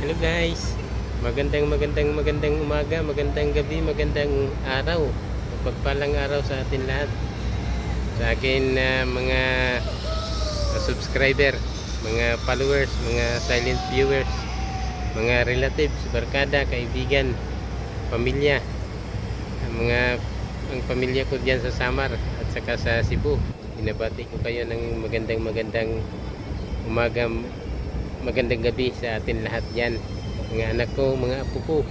Hello guys, magandang umaga, magandang gabi, magandang araw, pagpalang araw sa atin lahat, sa akin mga subscriber, mga followers, mga silent viewers, mga relatives, barkada, kaibigan, pamilya, ang pamilya ko diyan sa Samar at saka sa Cebu. Binabati ko kayo ng magandang umaga, magandang gabi sa atin lahat dyan, mga anak ko, mga apo ko.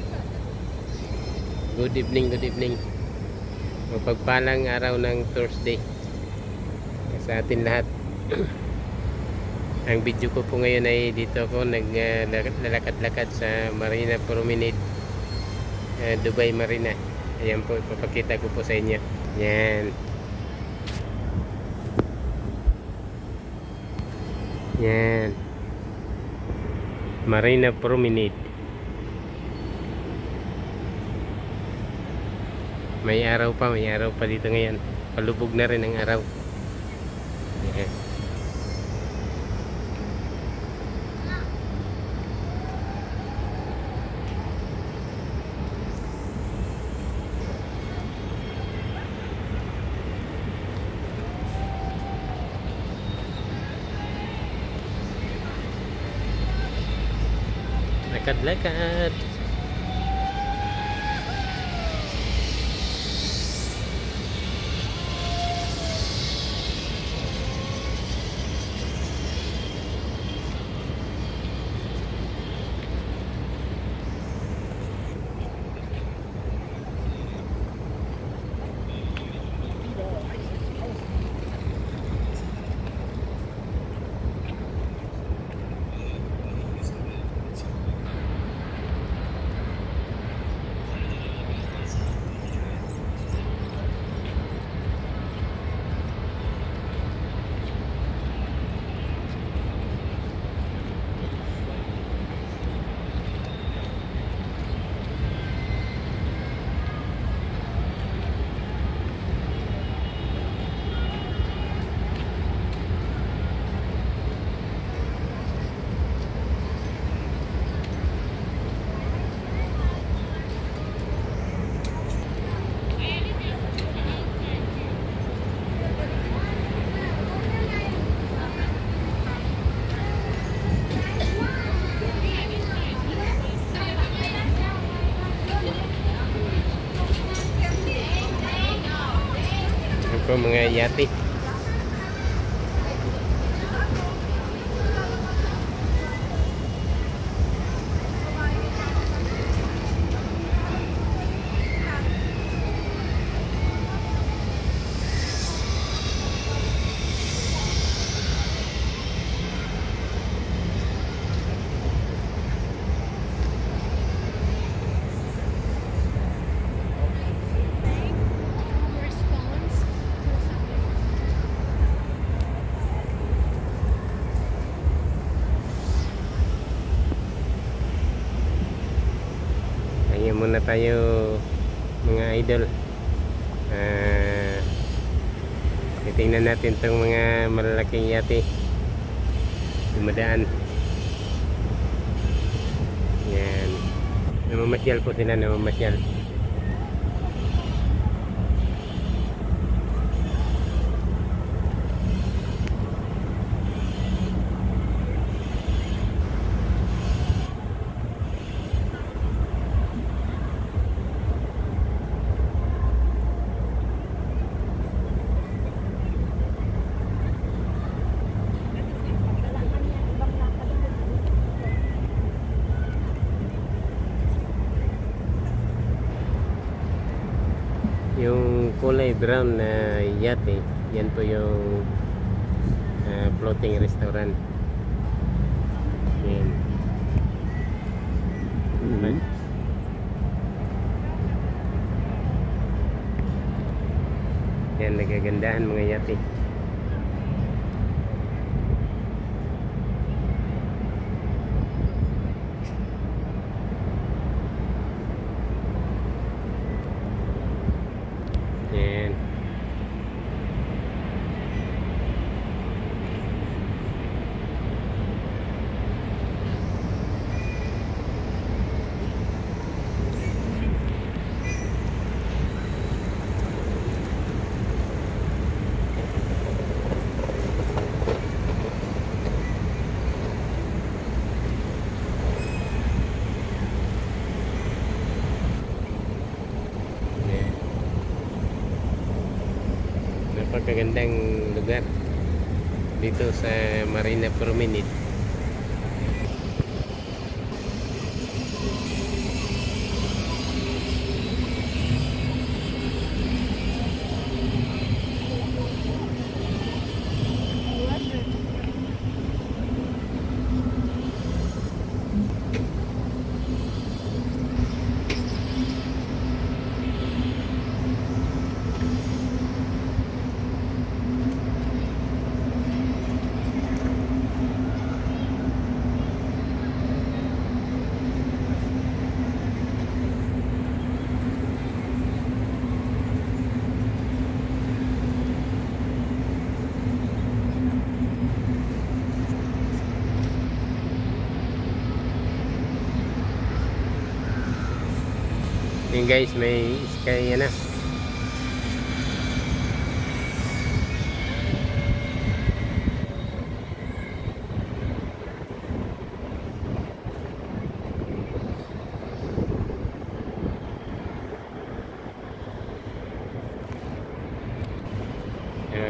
Good evening. Mapagpalang araw ng Thursday sa atin lahat. Ang video ko po ngayon ay dito ako naglalakad-lakad sa Marina Promenade, Dubai Marina. Ayan po, ipapakita ko po sa inyo. Yan Marina Promenade. May araw pa dito ngayon. Palubog na rin ang araw. Yan. Lakad-lakad. Ito mga yate. Ayan muna tayo mga idol. Titingnan natin itong mga malalaking yate dumadaan. Yan, namamasyal po sila, namamasyal. Yung kulay brown na yate, yan po yung floating restaurant. Yan. Yan, nagagandahan mga yate. Yan. napakagandang lugar dito sa Marina Promenade. Yun guys, may sky na.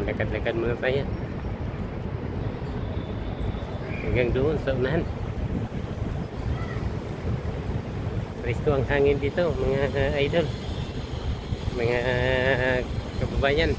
Lakad-lakad muna tayo hanggang doon sa unahan. Presko ang hangin dito mga idol, mga kababayan.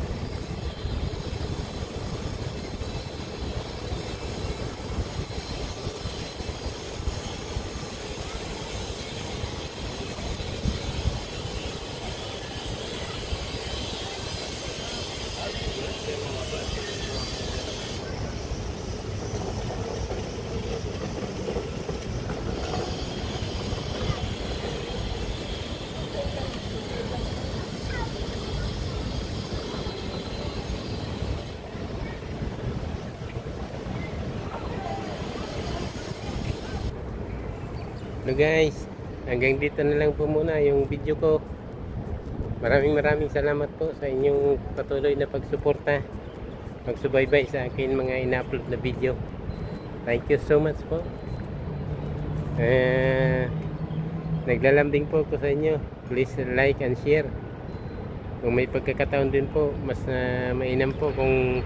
So guys, hanggang dito na lang po muna yung video ko. Maraming salamat po sa inyong patuloy na pagsuporta, pagsubaybay sa akin mga ina-upload na video. Thank you so much po. Naglalambing po ko sa inyo. Please like and share. Kung may pagkakataon din po, mas mainam po kung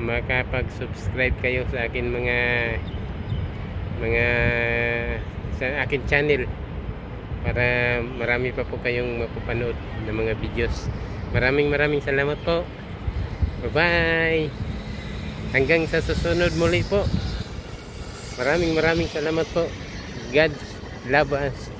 makapag-subscribe kayo sa akin mga sa akin channel para marami pa po kayong mapapanood ng mga videos. Maraming salamat po. Bye bye, hanggang sa susunod muli po. Maraming salamat po. God love us.